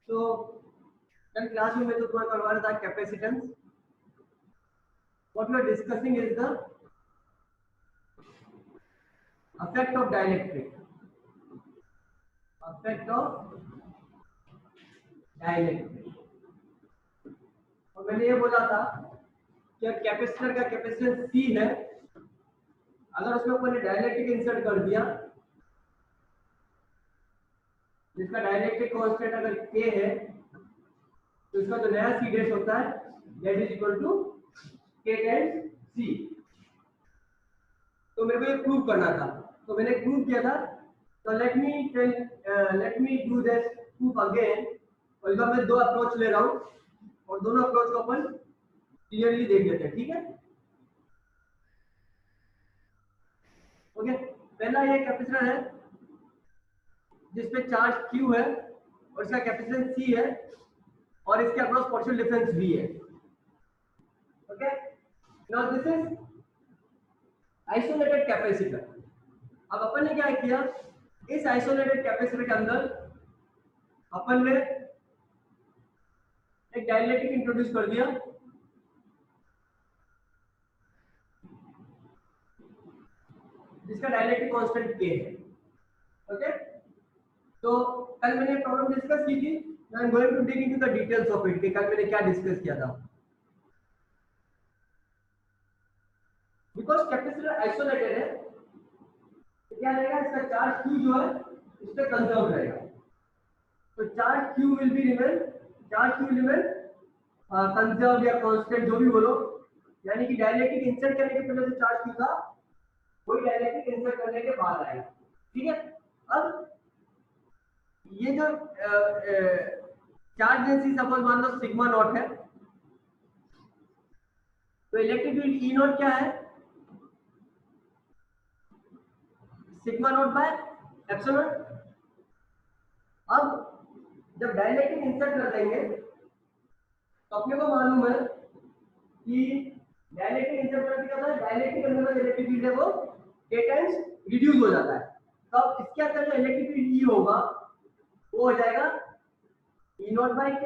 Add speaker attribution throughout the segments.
Speaker 1: तो कल क्लास में मैं तो तुम्हारा करवा रहा था capacitance. What we are discussing is the effect of dielectric. Effect of dielectric. और मैंने ये बोला था कि कैपेसिटर का कैपेसिटेंस C है, अगर उसमें अपन ने डाइलेक्ट्रिक इंसर्ट कर दिया जिसका डाइलेक्ट्रिक कांस्टेंट अगर K है तो इसका जो नया C डैश होता है that is equal to K times C. तो मेरे को ये प्रूव करना था, तो मैंने प्रूव किया था. तो let me do this proof again. और इस बार मैं दो अप्रोच ले रहा हूँ और दोनों अप्रोच को अपन क्लियरली देख लेते हैं. ठीक है, ओके. पहला ये कैपेसिटर है जिसपे चार्ज Q है और इसका कैपेसिटेंस C है और इसके अक्रॉस पोटेंशियल डिफरेंस V है. Okay, now this is isolated capacitor. अब अपन ने क्या किया, इस आइसोलेटेड कैपेसिटर के अंदर अपन ने एक डाइलेक्ट्रिक इंट्रोड्यूस कर दिया जिसका डाइलेक्ट्रिक कांस्टेंट K है. ओके, तो कल मैंने प्रॉब्लम डिस्कस की थी. I am going to dig into the details of it कि कल मैंने क्या डिस्कस किया था. बिकॉज कैपेसिटर आइसोलेटेड है तो क्या रहेगा, इसका चार्ज Q जो है इस पे कंजर्व रहेगा. तो charge Q will be remain, charge Q will remain conserve या कांस्टेंट जो भी बोलो. यानी कि डाइलेक्ट्रिक इंसर्ट करने के पहले जो चार्ज Q था वही डाइलेक्ट्रिक इंसर्ट करने के बाद आएगा. ठीक है, अब ये जो चार्ज डेंसिटी सपोज मान लो सिग्मा नॉट है, तो इलेक्ट्रिक फील्ड E नॉट क्या है, सिग्मा नॉट बाय एप्सिलॉन. अब जब डाइलेक्ट्रिक इंसर्ट कर देंगे तो अपने को मालूम है कि डाइलेक्ट्रिक इंसर्ट करने के बाद डाइलेक्ट्रिक अंदर में इलेक्ट्रिक फील्ड है वो K टाइम्स रिड्यूस हो जाता है. तो अब इसके अंदर जो इलेक्ट्रिक फील्ड E होगा वो हो जाएगा E naught by K.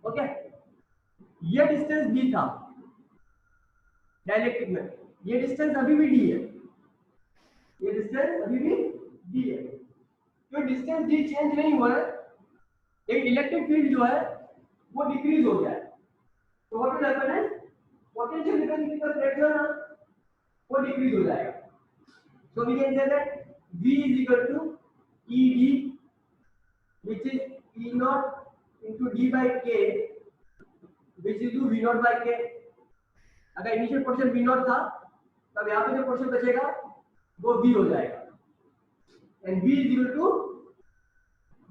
Speaker 1: Okay, ये डिस्टेंस D था डाइलेक्ट्रिक में, ये डिस्टेंस अभी भी D है, ये डिस्टेंस अभी भी D है. तो डिस्टेंस D चेंज नहीं हुआ है, एक इलेक्ट्रिक फील्ड जो है वो डिक्रीज हो गया है. तो व्हाट विल हैपन है, potential difference in the plate वो डिक्रीज हो जाएगा. So we can say that V is equal to ED which is E naught into D by K which is to V naught by K. अगर initial potential V naught था तब यहाँ पे जो potential बचेगा वो V हो जाएगा and V is equal to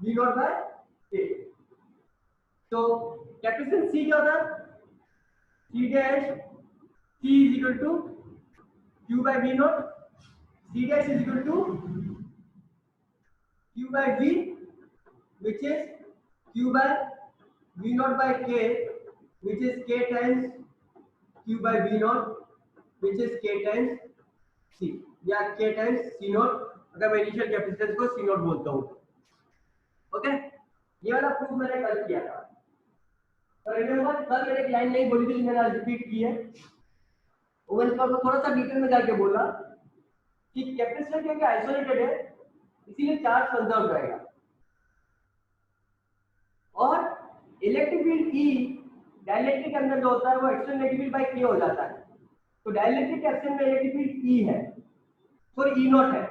Speaker 1: V naught by K. तो कैपेसिटेंस C क्या होता है, C dash C is equal to Q by V naught. C dash is equal to Q by V which is Q by V naught by K which is K times Q by V naught which is K times C या K times C naught अगर मैं initial capacitance को C naught बोलता हूँ. Okay, ये वाला proof मैंने कल किया था. और रिमेंबर कल मैंने एक लाइन नहीं बोली थी, मैंने आज रिपीट की है. ओवन को थोड़ा सा डिटेल में जाके बोला कि कैपेसिटर क्योंकि आइसोलेटेड है इसीलिए चार्ज कंजर्व रहेगा और इलेक्ट्रिक फील्ड E डाइलेक्ट्रिक के अंदर जो होता है वो external negative field by K हो जाता है. तो डाइलेक्ट्रिक कैपेसिटर में इलेक्ट्रिक फील्ड E है, सॉरी E नॉट है.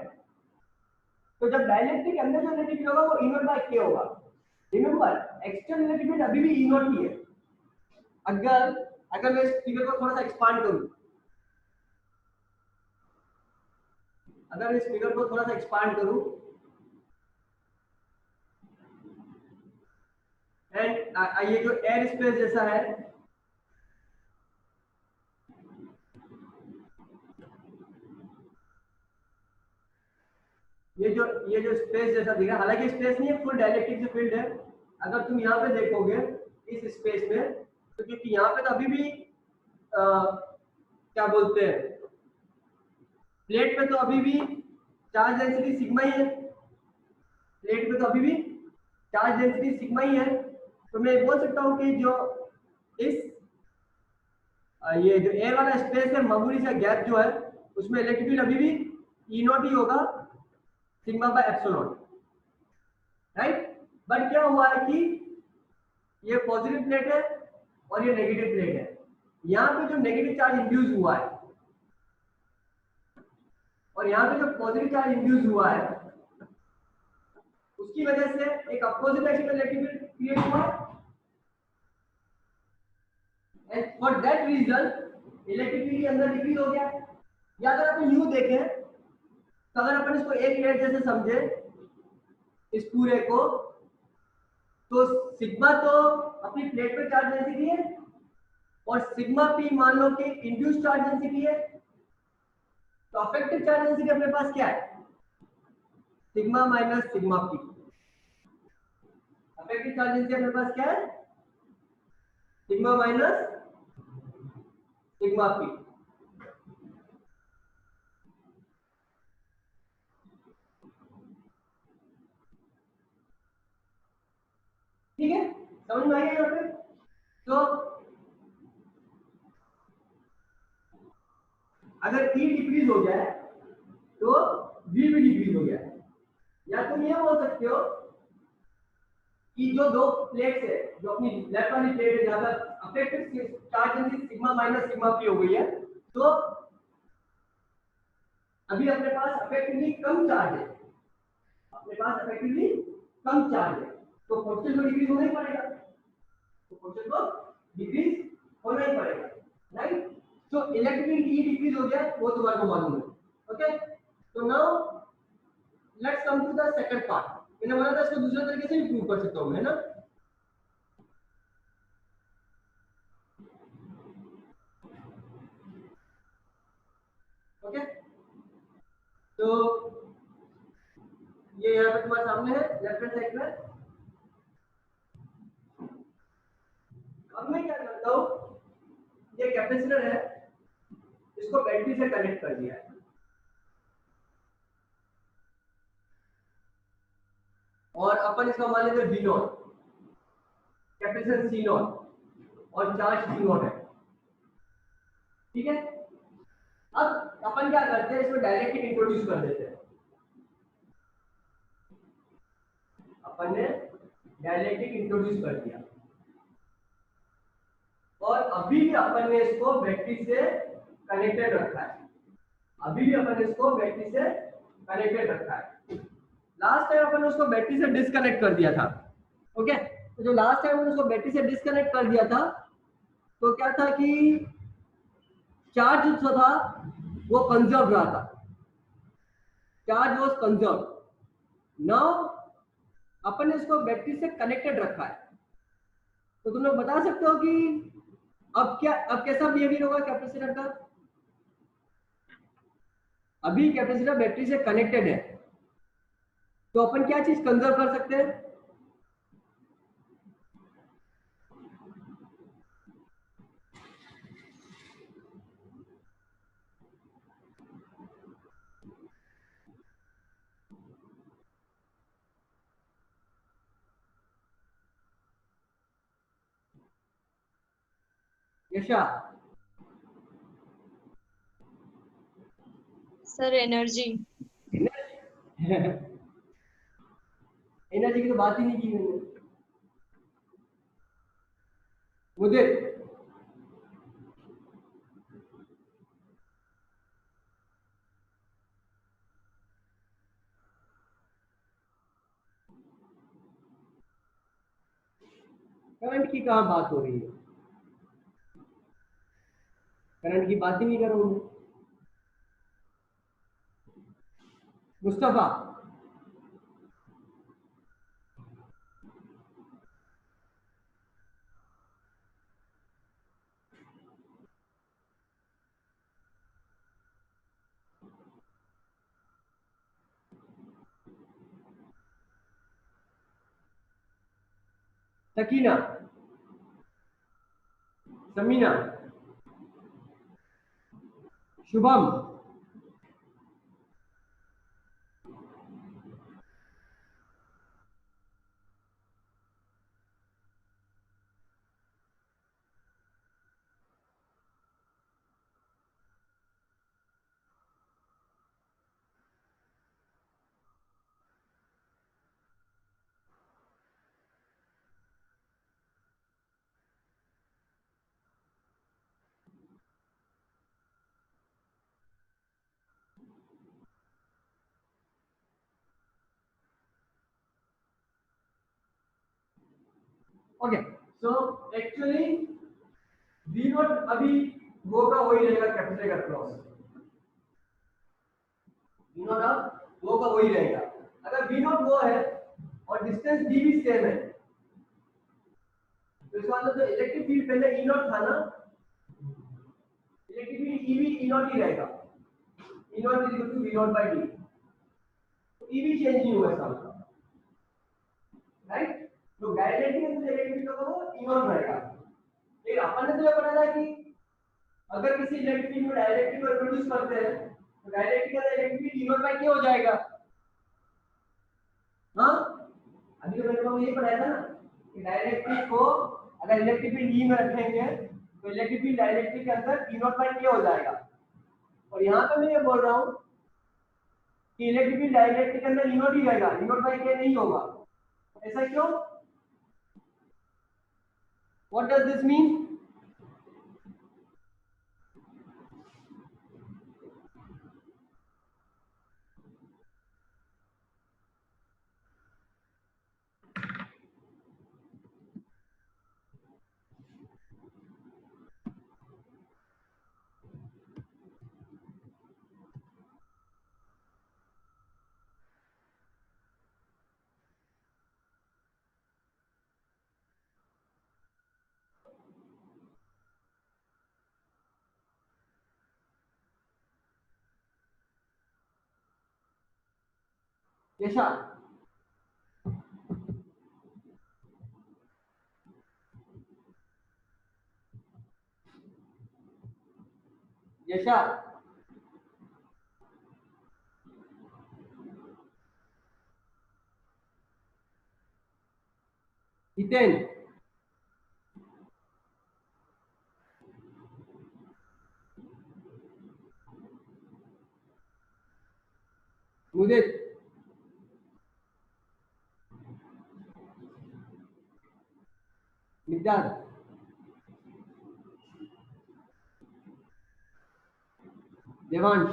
Speaker 1: तो जब डाइलेक्ट्रिक के अंदर जो इलेक्ट्रिक फील्ड होगा वो E नॉट बाय K होगा. रिमेंबर एक्सटर्नल इलेक्ट्रिक फील्ड अभी भी E नॉट ही है. अगर मैं इस फिगर को थोड़ा सा एक्सपांड करूं, अगर इस फिगर को थोड़ा सा एक्सपांड करूं एंड ये जो एयर स्पेस जैसा है ये जो स्पेस जैसा दिखा, हालांकि स्पेस नहीं है, फुल डाइलेक्ट्रिक जो फील्ड है. अगर तुम यहाँ पे देखोगे इस स्पेस में तो क्योंकि यहाँ पे तो अभी भी क्या बोलते हैं, प्लेट पे तो अभी भी चार्ज डेंसिटी सिग्मा ही है, प्लेट पे तो अभी भी चार्ज डेंसिटी सिग्मा ही है, तो मैं बोल सकता हूँ कि जो इस ये जो एयर वाला स्पेस है, मामूली सा गैप जो है, उसमें इलेक्ट्रिक फील्ड अभी भी ई नॉट ही होगा, sigma by epsilon, right. But क्या हुआ है कि ये पॉजिटिव प्लेट है और ये नेगेटिव प्लेट है, यहाँ पे जो नेगेटिव चार्ज इंड्यूस हुआ है और यहाँ पे जो पॉजिटिव चार्ज इंड्यूस हुआ है, उसकी वजह से एक अपोजिट डायरेक्शन में इलेक्ट्रिक फील्ड क्रिएट हुआ, and for that reason electric field अंदर डिक्रीज हो गया। या अगर अपन यूं देखें, तो अगर अपन इसको एक प्लेट जैसे समझे इस पूरे को, तो सिग्मा तो अपनी प्लेट पे चार्ज डेंसिटी है और सिग्मा पी मान लो कि इंड्यूस चार्ज डेंसिटी है, तो अफेक्टिव चार्ज डेंसिटी अपने पास क्या है, sigma minus sigma P. Affective charge density अपने पास क्या है, सिग्मा माइनस सिग्मा पी। ठीक है, समझ में आ गया यहाँ पे। तो अगर E डिक्रीज हो जाए तो V भी डिक्रीज हो जाए, या तुम ये बोल सकते हो कि जो दो प्लेट्स है, जो अपनी लेफ्ट वाली प्लेट है, ज्यादा affective charge density sigma minus sigma P हो गई है, तो अभी अपने पास अफेक्टिवली कम चार्ज है, अपने पास अफेक्टिवली कम चार्ज है, तो पोटेंशियल को डिक्रीज होना ही पड़ेगा, तो पोटेंशियल को डिक्रीज होना ही पड़ेगा, राइट। तो इलेक्ट्रिक ई डिक्रीज हो गया, वो तुम्हारे को मालूम है, ओके। तो now let's come to the second part. मैंने बोला था इसको दूसरे तरीके से भी प्रूव कर सकता हूं मैं, है ना। ओके, तो ये यहाँ पे तुम्हारे सामने है लेफ्ट हैंड साइड में। अब मैं क्या करता हूँ, ये कैपेसिटर है, इसको बैटरी से कनेक्ट कर दिया है, और अपन इसका मान लेते हैं V not, capacitor C not और चार्ज C नॉट है, ठीक है। अब अपन क्या करते हैं, इसमें डायरेक्टली इंट्रोड्यूस कर देते हैं, अपन ने डायरेक्टली इंट्रोड्यूस कर दिया, और अभी भी अपन ने इसको बैटरी से कनेक्टेड रखा है, अभी भी अपन ने इसको बैटरी से कनेक्टेड रखा है। लास्ट टाइम अपन ने उसको बैटरी से डिस्कनेक्ट कर दिया था, ओके। तो जो लास्ट टाइम अपन उसको बैटरी से डिस्कनेक्ट कर दिया था, तो क्या था कि चार्ज जो था वो कंजर्व रहा था, चार्ज वाज कंजर्व। नाउ अपन ने इसको बैटरी से कनेक्टेड रखा है, तो तुम लोग बता सकते हो कि अब कैसा बिहेवियर होगा कैपेसिटर का। अभी कैपेसिटर बैटरी से कनेक्टेड है, तो अपन क्या चीज कंजर्व कर सकते हैं, यशा।
Speaker 2: Sir energy.
Speaker 1: एनर्जी की तो बात ही नहीं की मैंने, मुझे करंट की कहाँ बात हो रही है, करंट की बात ही नहीं कर रहा हूँ Mustafa. Sakina, Samina, Shubham, okay, so actually we not अभी होगा वही रहेगा कैपेसिटर का क्रॉस, वी नॉट अब होगा वही रहेगा। अगर वी नॉट वो है और डिस्टेंस डी भी सेम है तो इसका मतलब जो इलेक्ट्रिक फील्ड पहले ई नॉट था ना, इलेक्ट्रिक फील्ड ई भी ई नॉट ही रहेगा, E naught is equal to V naught by D, तो ई भी चेंज नहीं हुआ इसका मतलब, राइट। तो डायरेक्टली इलेक्ट्रिक फील्ड होगा वो ई नॉट रहेगा। लेकिन अपन ने तो ये पढ़ा था कि अगर किसी इलेक्ट्रिक फील्ड में डायरेक्टली को इंट्रोड्यूस करते हैं तो डायरेक्टली का electric field E naught by K हो जाएगा। हाँ, अभी तो मैंने आपको ये पढ़ाया था ना कि डायरेक्टली को अगर इलेक्ट्रिक फील्ड ई में रखेंगे तो इलेक्ट्रिक फील्ड डायरेक्टली के अंदर ई नॉट बाय के हो जाएगा। और यहाँ पे मैं ये बोल रहा हूँ कि इलेक्ट्रिक फील्ड डायरेक्टली के अंदर ई नॉट ही रहेगा, ई नॉट बाय के नहीं होगा। ऐसा क्यों? What does this mean? Yasha, Yasha, Hiten, Mudit, Miqdad, Devansh,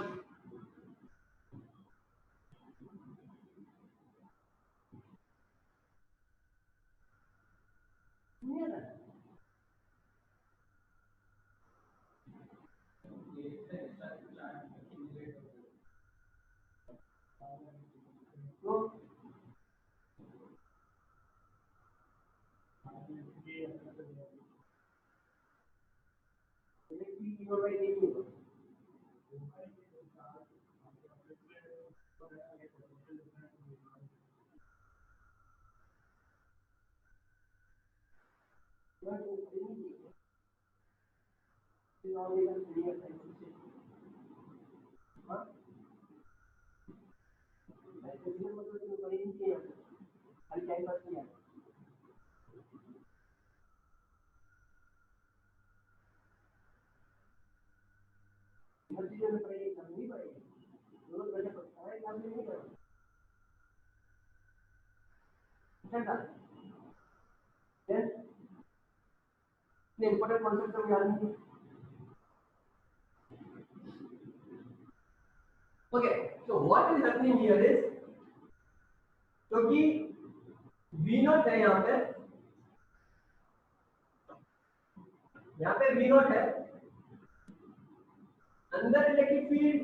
Speaker 1: तो electric field E naught by K नहीं होगा। हाँ, टाइम पास किया हर चीज़ों में पढ़ाई करनी नहीं पड़ेगी, रोज बैठे पढ़ाई काम नहीं करो। चलता देन इतने इंपॉर्टेंट कॉन्सेप्ट तो याद नहीं है। Okay, so what is happening here is, क्योंकि वी नॉट है यहाँ पे वी नॉट है, अंदर इलेक्ट्रिक फील्ड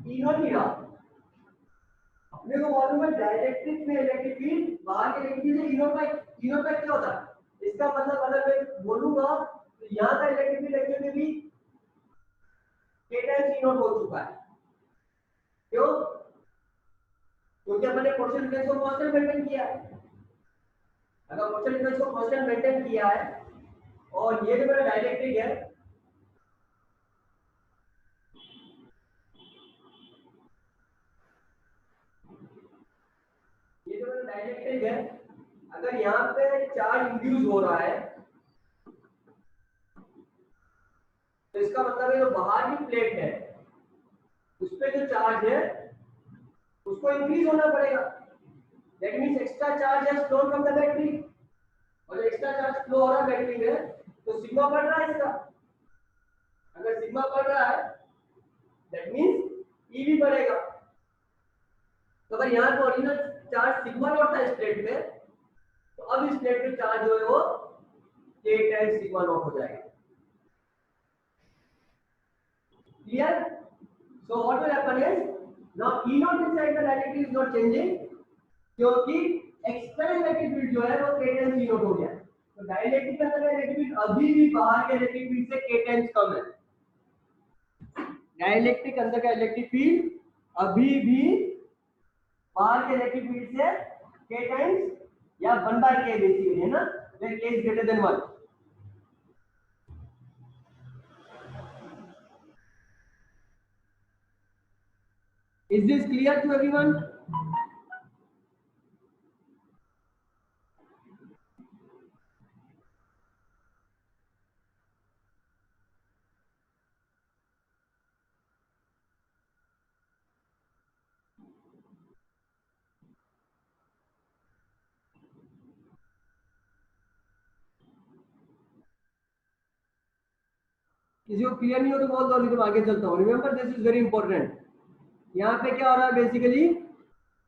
Speaker 1: ई नॉट ही रहा। अपने को मालूम है डायरेक्ट्रिक में इलेक्ट्रिक फील्ड बाहर के इलेक्ट्रिक फील्ड से ई नॉट बाय क्या होता है। इसका मतलब अगर मैं बोलूंगा तो यहाँ का इलेक्ट्रिक फील्ड एक्चुअली भी k टाइम्स ई नॉट हो चुका है। क्यों? क्योंकि अपने पोटेंशियल डिफरेंस को कांस्टेंट मेंटेन किया है। अगर पोटेंशियल डिफरेंस को कांस्टेंट मेंटेन किया है और ये जो मेरा डायरेक्ट्रिक है डायरेक्ट्रिक है, अगर यहाँ पे चार्ज इंड्यूस हो रहा है तो इसका मतलब है जो बाहर की प्लेट है उस पे जो चार्ज है उसको इंक्रीज होना पड़ेगा। That means extra charge has phloem from the battery, और जो एक्स्ट्रा चार्ज फ्लो हो रहा है बैटरी में तो सिग्मा बढ़ रहा है इसका। अगर सिग्मा बढ़ रहा है दैट मींस ई भी बढ़ेगा। तो अगर यहाँ पे ओरिजिनल चार्ज सिग्मा नॉट था इस प्लेट में तो अब इस प्लेट पे चार्ज जो है वो K टाइम्स सिग्मा नॉट हो जाएगा। Clear? So what will happen is now E naught inside the dielectric is not changing क्योंकि एक्सटर्नल इलेक्ट्रिक फील्ड जो है वो K टाइम्स E naught हो गया। तो डाइलेक्ट्रिक के अंदर इलेक्ट्रिक फील्ड अभी भी बाहर के इलेक्ट्रिक फील्ड से K टाइम्स कम है। डाइलेक्ट्रिक के अंदर का इलेक्ट्रिक फील्ड अभी भी बाहर के इलेक्ट्रिक फील्ड से K टाइम्स या 1/K बेसिकली है ना, where K is greater than 1। Is this clear to everyone? किसी को क्लियर नहीं हो तो बोल दो, नहीं तो आगे चलता हूँ। Remember this is very important. यहाँ पे क्या हो रहा है basically,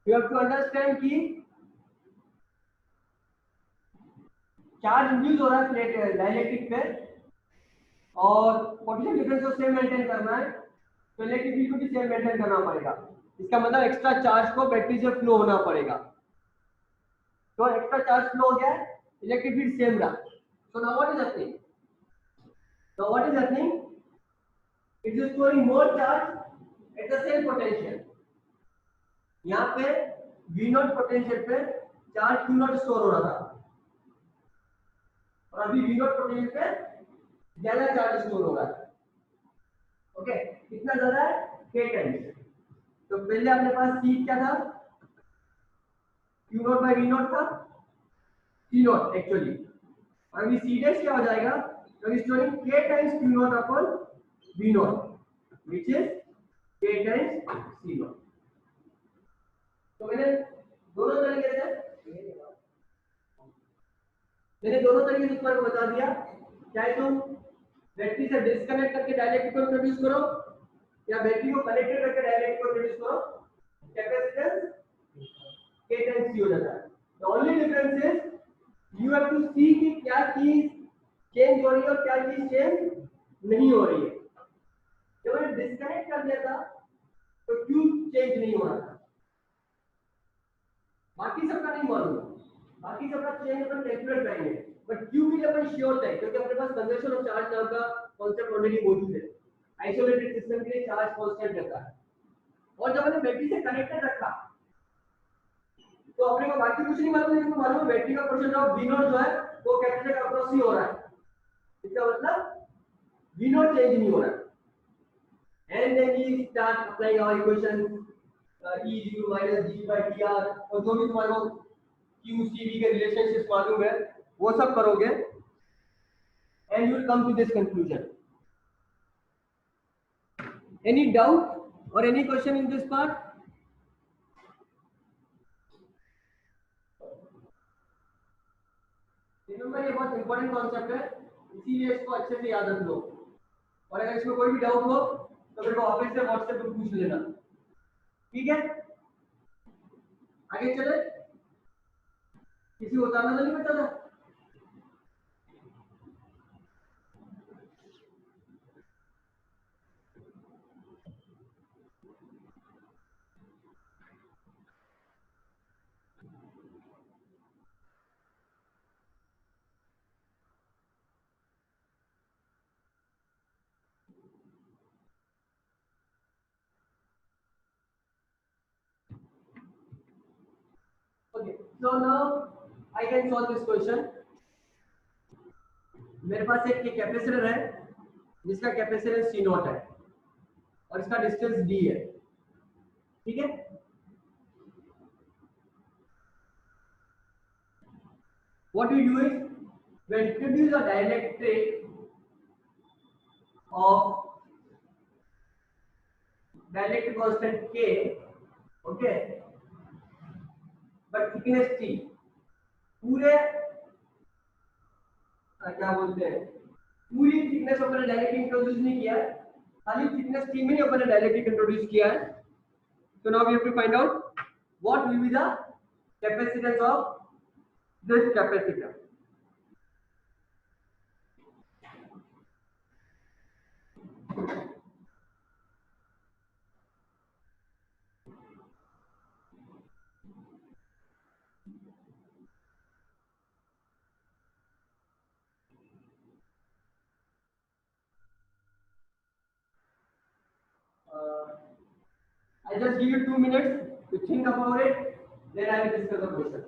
Speaker 1: you have to understand कि चार्ज इंड्यूस हो रहा है प्लेट डाइलेक्ट्रिक पे और पोटेंशियल डिफरेंस को सेम मेंटेन करना है, तो इलेक्ट्रिक फील्ड को भी सेम मेंटेन करना पड़ेगा। इसका मतलब एक्स्ट्रा चार्ज को बैटरी से फ्लो होना पड़ेगा। तो एक्स्ट्रा चार्ज फ्लो हो गया, इलेक्ट्रिक फील्ड सेम रहा। So now what is happening? Now what is happening? It is storing more charge at the same potential. यहाँ पे V नॉट पोटेंशियल पे चार्ज Q नॉट स्टोर हो रहा था और अभी V नॉट पोटेंशियल पे ज्यादा चार्ज स्टोर हो रहा है। ओके, कितना ज्यादा है? K times. तो पहले अपने पास C क्या था? Q naught by V naught था, C नॉट एक्चुअली, और अभी C डैश क्या हो जाएगा? So is storing K times Q naught upon V naught, which is K times C naught. तो मैंने दोनों तरीके से तुम्हारे को बता दिया। चाहे तुम बैटरी से डिस्कनेक्ट करके डायरेक्ट को प्रोड्यूस करो या बैटरी को कनेक्टेड करके डायरेक्ट को प्रोड्यूस करो, कैपेसिटेंस K times C हो जाता है। The only difference is you have to see कि क्या चीज चेंज हो रही है और क्या चीज चेंज नहीं हो रही है। जब मैंने डिस्कनेक्ट कर दिया था तो क्यू चेंज नहीं हो रहा था, बाकी सबका नहीं मालूम, बाकी सबका चेंज अपन कैलकुलेट करेंगे, बट क्यू भी अपन श्योर है क्योंकि अपने पास कंजर्वेशन ऑफ चार्ज नाम का कांसेप्ट ऑलरेडी मौजूद है। आइसोलेटेड सिस्टम के लिए चार्ज कांस्टेंट रहता है। और जब मैंने बैटरी से कनेक्टेड रखा तो अपने को बाकी कुछ नहीं मालूम, लेकिन मालूम है बैटरी का परसेंट ऑफ V नॉट जो है वो कैपेसिटर का अक्रॉस ही हो रहा है। इसका मतलब V नॉट चेंज नहीं हो रहा है। And then we start applying our equation E is equal to minus G by TR, और जो भी तुम्हारे को Q C V के रिलेशनशिप मालूम है वो सब करोगे and you will come to this conclusion. Any doubt or any question in this part? Remember ये बहुत important concept है, इसीलिए इसको अच्छे से याद रख लो। और अगर इसमें कोई भी डाउट हो तो मेरे को ऑफिस से व्हाट्सएप पे पूछ लेना, ठीक है? आगे चले, किसी को उतारना तो नहीं पड़ता था? Okay, so now I can solve this question. मेरे पास एक कैपेसिटर है जिसका कैपेसिटेंस C नॉट है और इसका डिस्टेंस D है, ठीक है? What we do is we introduce a dielectric of dielectric constant K, okay, but thickness T, पूरे क्या बोलते हैं, पूरी थिकनेस अपन ने डायरेक्टली इंट्रोड्यूस नहीं किया है, खाली थिकनेस T में ही अपन ने डायरेक्टली इंट्रोड्यूस किया है। So now we have to find out what will be the capacitance of this capacitor. I just give you 2 minutes to think about it, then I will discuss the question.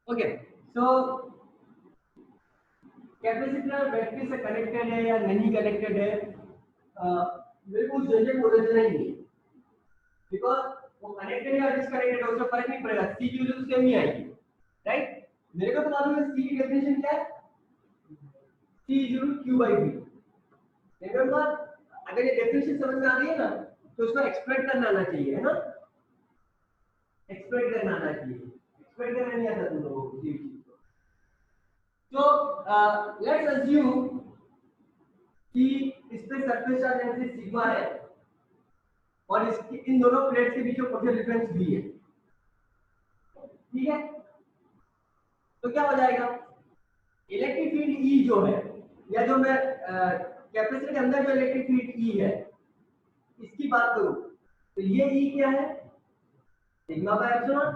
Speaker 1: Okay, so capacitor battery से connected है या नहीं connected है, मेरे को general knowledge नहीं है, because वो कनेक्टेड या डिसकनेक्टेड है उससे फर्क नहीं पड़ेगा, सी की वैल्यू तो सेम ही आएगी, राइट। मेरे को तो मालूम है सी की डेफिनेशन क्या है, C is Q by V. Remember, अगर ये डेफिनेशन समझ में आ गई है ना, तो उसको एक्सप्रेस करना आना चाहिए, है ना, एक्सप्रेस करना आना चाहिए, एक्सप्रेस करना नहीं आता तुम लोगों को। तो लेट्स अज्यूम कि इस पे सरफेस चार्ज डेंसिटी सिग्मा है और इसकी इन दोनों प्लेट्स के बीच में पोटेंशियल डिफरेंस भी है, ठीक है। तो क्या हो जाएगा, इलेक्ट्रिक फील्ड ई जो है, या जो मैं कैपेसिटर के अंदर जो इलेक्ट्रिक फील्ड ई है इसकी बात करूं, तो ये ई क्या है, सिग्मा बाय एप्सिलॉन।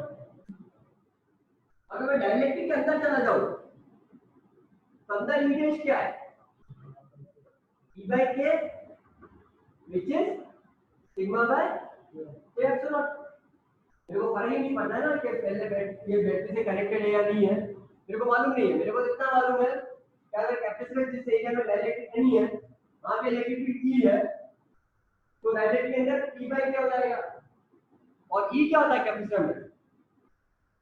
Speaker 1: अगर मैं डाइलेक्ट्रिक के अंदर चला जाऊं तो अंदर लीकेज क्या है, E by K which is sigma by K epsilon। मेरे को फर्क ही नहीं पड़ता ना कि पहले ये बैटरी से कनेक्टेड है या नहीं है, मेरे को मालूम नहीं है, मेरे को इतना मालूम है कि अगर कैपेसिटर जिस एरिया में डाइलेक्ट्रिक नहीं है वहां पे इलेक्ट्रिक ई है, तो डाइलेक्ट्रिक के अंदर E by क्या हो जाएगा, और E क्या होता है कैपेसिटर में,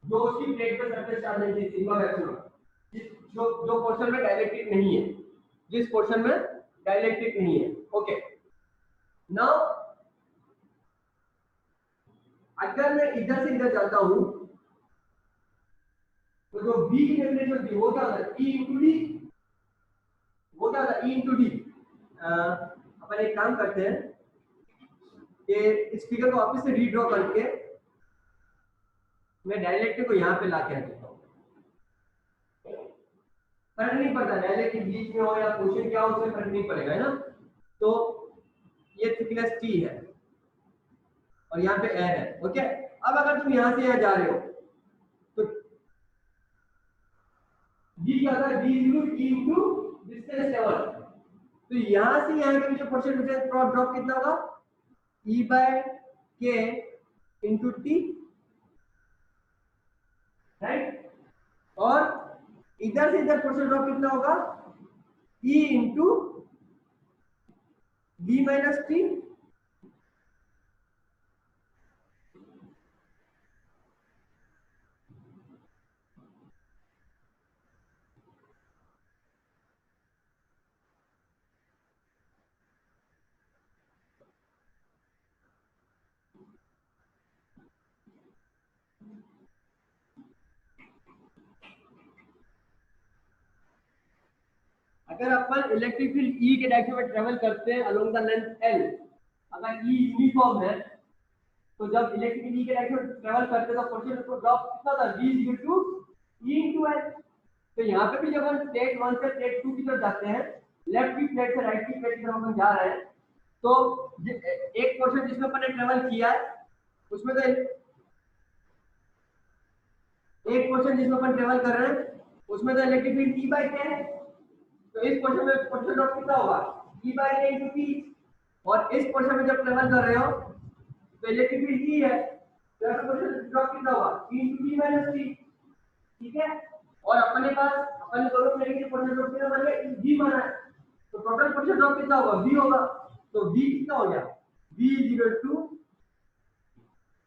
Speaker 1: जो उसकी प्लेट पे सरफेस चार्ज है सिग्मा बाय एप्सिलॉन, जो पोर्शन में डाइलेक्ट्रिक नहीं है, जिस पोर्शन में डाइलेक्ट्रिक नहीं है। ओके, नाउ अगर मैं इधर से इधर जाता हूं तो जो v की डेफिनेशन थी वो क्या होता है, E into D, वो क्या होता है E into D। अपन एक काम करते हैं कि इस फिगर को वापस से रीड्रॉ करके मैं डायरेक्ट को यहाँ पे ला के रखता हूँ, फर्क नहीं पड़ता डायरेक्ट बीच में हो या पोर्शन क्या हो, उसमें फर्क नहीं पड़ेगा, है ना। तो ये थिकनेस T है और यहाँ पे एयर है, ओके। अब अगर तुम यहाँ से यहाँ जा रहे हो तो v क्या होता है, v into डिस्टेंस लेवल, तो यहाँ से यहाँ के बीच पोर्शन डिफरेंस ड्रॉप कितना होगा, E by K into T, right. और इधर से इधर पोर्शन ड्रॉप कितना होगा, E into V minus T, अगर अपन इलेक्ट्रिक फील्ड ई के डायरेक्शन में ट्रेवल करते हैं अलोंग द लेंथ एल, अगर ई यूनिफॉर्म है तो जब इलेक्ट्रिक फील्ड ई के डायरेक्शन में ट्रेवल करते हैं तो पोटेंशियल ड्रॉप कितना था, v equal to E into L. तो यहाँ पे भी जब हम प्लेट 1 से प्लेट 2 की तरफ जाते हैं, लेफ्ट की प्लेट से राइट की प्लेट की तरफ हम जा रहे हैं, तो एक पोर्शन जिसमें अपन ने ट्रेवल किया है उसमें तो एक पोर्शन जिसमें अपन ट्रेवल कर रहे हैं उसमें तो इलेक्ट्रिक फील्ड ई बाय के है, तो इस पोर्शन में पोटेंशियल ड्रॉप कितना होगा, ई बाय के इनटू पी। और इस पोर्शन में जब ट्रेवल कर रहे हो तो इलेक्ट्रिक फील्ड ई है, तो यहाँ पे पोटेंशियल ड्रॉप कितना होगा, ई इनटू पी माइनस टी। ठीक है, और अपने पास अपन दोनों प्लेट के पोटेंशियल ड्रॉप कितना बन गया, v माना है, तो टोटल पोटेंशियल ड्रॉप कितना होगा, v होगा। तो v कितना हो गया, v is equal to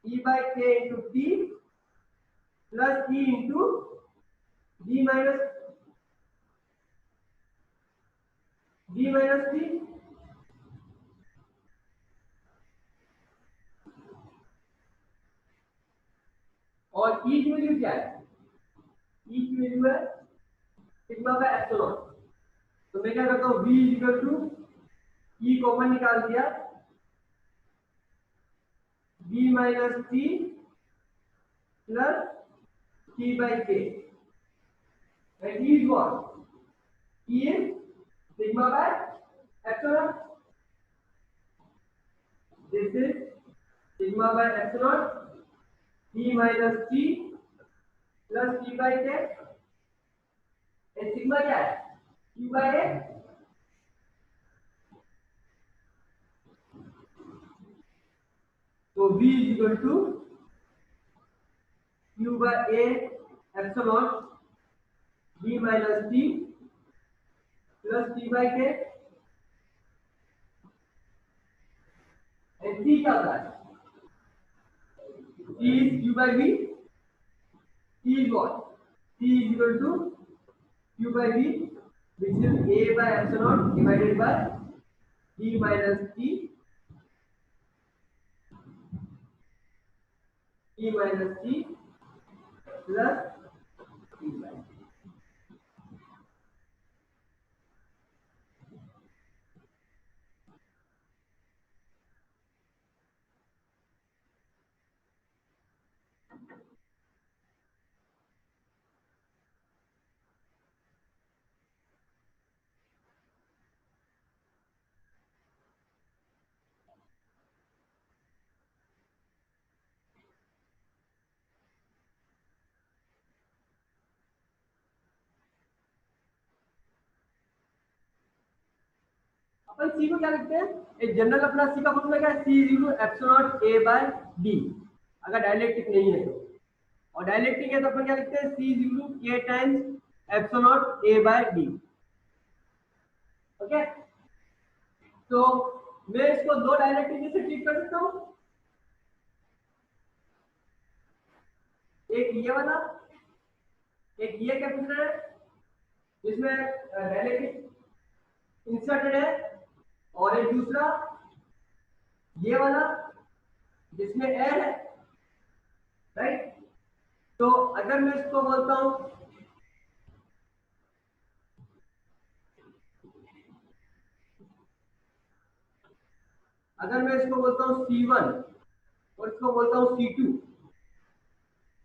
Speaker 1: e by k into t plus e into v minus t। और e की वैल्यू क्या है, e की वैल्यू है सिग्मा बाय एप्सिलॉन। तो मैं क्या करता हूँ, v equal to e common निकाल दिया, v minus t plus t by k, and e is what, e is sigma by epsilon, this is sigma by epsilon e minus t plus t by k, and sigma क्या है, q by a। तो v is equal to q by a epsilon v minus t plus t by k, and t क्या होता है, t is q by v, t is what, t is equal to q by v, which is a by epsilon divided by v minus t plus t by k। Upon c को क्या लिखते हैं, एक general अपना c का formula क्या है, c is equal to epsilon a by d, अगर डाइलेक्ट्रिक नहीं है तो। और डाइलेक्ट्रिक है तो अपन क्या लिखते हैं, c is equal to k times epsilon a by d। Okay, तो मैं इसको दो डाइलेक्ट्रिक से ट्रीट कर सकता हूं, एक ये वाला, एक ये कैपेसिटर है जिसमें डाइलेक्ट्रिक इंसर्टेड है, और एक दूसरा ये वाला जिसमें एयर है, राइट। तो अगर मैं इसको बोलता हूं, अगर मैं इसको बोलता हूं C1 और इसको बोलता हूं C2,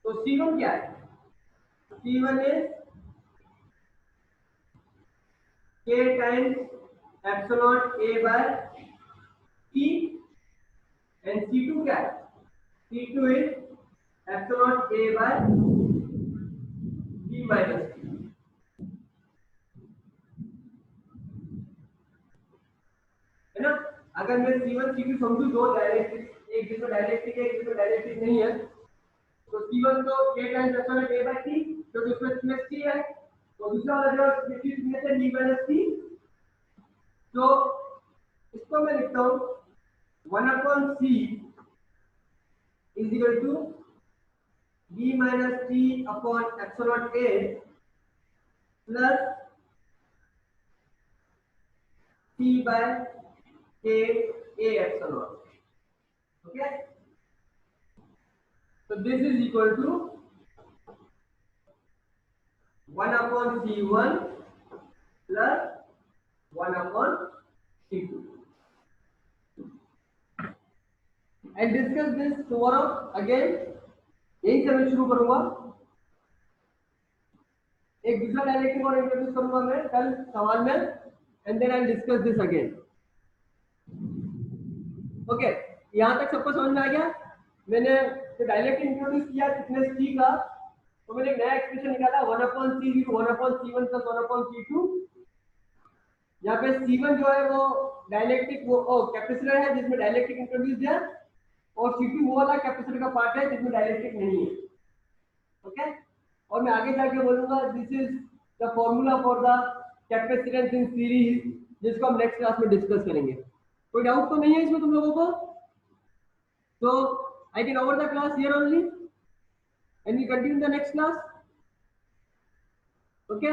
Speaker 1: तो C1 क्या है, C1 is k times epsilon a by t, and C2 क्या है, C2 is epsilon a by b minus t, है ना। अगर मैं C1 C2 समझू दो डायरेक्ट्रिक, एक जिसमें डायरेक्ट्रिक है एक जिसमें डायरेक्ट्रिक नहीं है, तो C1 तो k times epsilon a by t, क्योंकि उसमें स्पेस t है, और दूसरा वाला जो स्पेस है b माइनस t। तो इसको मैं लिखता हूं 1/c is equal to b minus t upon epsilon a plus t by k a epsilon. Okay, तो this is equal to 1/c1 plus 1 upon C2. I'll discuss this tomorrow again. यही से मैं शुरू करूंगा. एक दूसरा डायरेक्टिव और introduce करूंगा मैं कल सवाल में, and then I discuss this again. Okay, यहाँ तक सबको समझ में आ गया. मैंने जो डायरेक्टिव इंट्रोड्यूस किया थिकनेस टी का, तो मैंने एक नया एक्सप्रेशन निकाला 1 upon C0 1 upon C1 plus 1 upon C2. यहाँ पे C1 जो है वो डायलेक्ट्रिक वो कैपेसिटर है जिसमें डायलेक्ट्रिक इंट्रोड्यूस है, और C2 वो वाला कैपेसिटर का पार्ट है जिसमें डायलेक्ट्रिक नहीं है. ओके, और मैं आगे जाके बोलूंगा this is the formula for the capacitance in series, जिसको हम नेक्स्ट क्लास में डिस्कस करेंगे. कोई डाउट तो नहीं है इसमें तुम लोगों को? तो I can over the class here only and we continue the next class. Okay.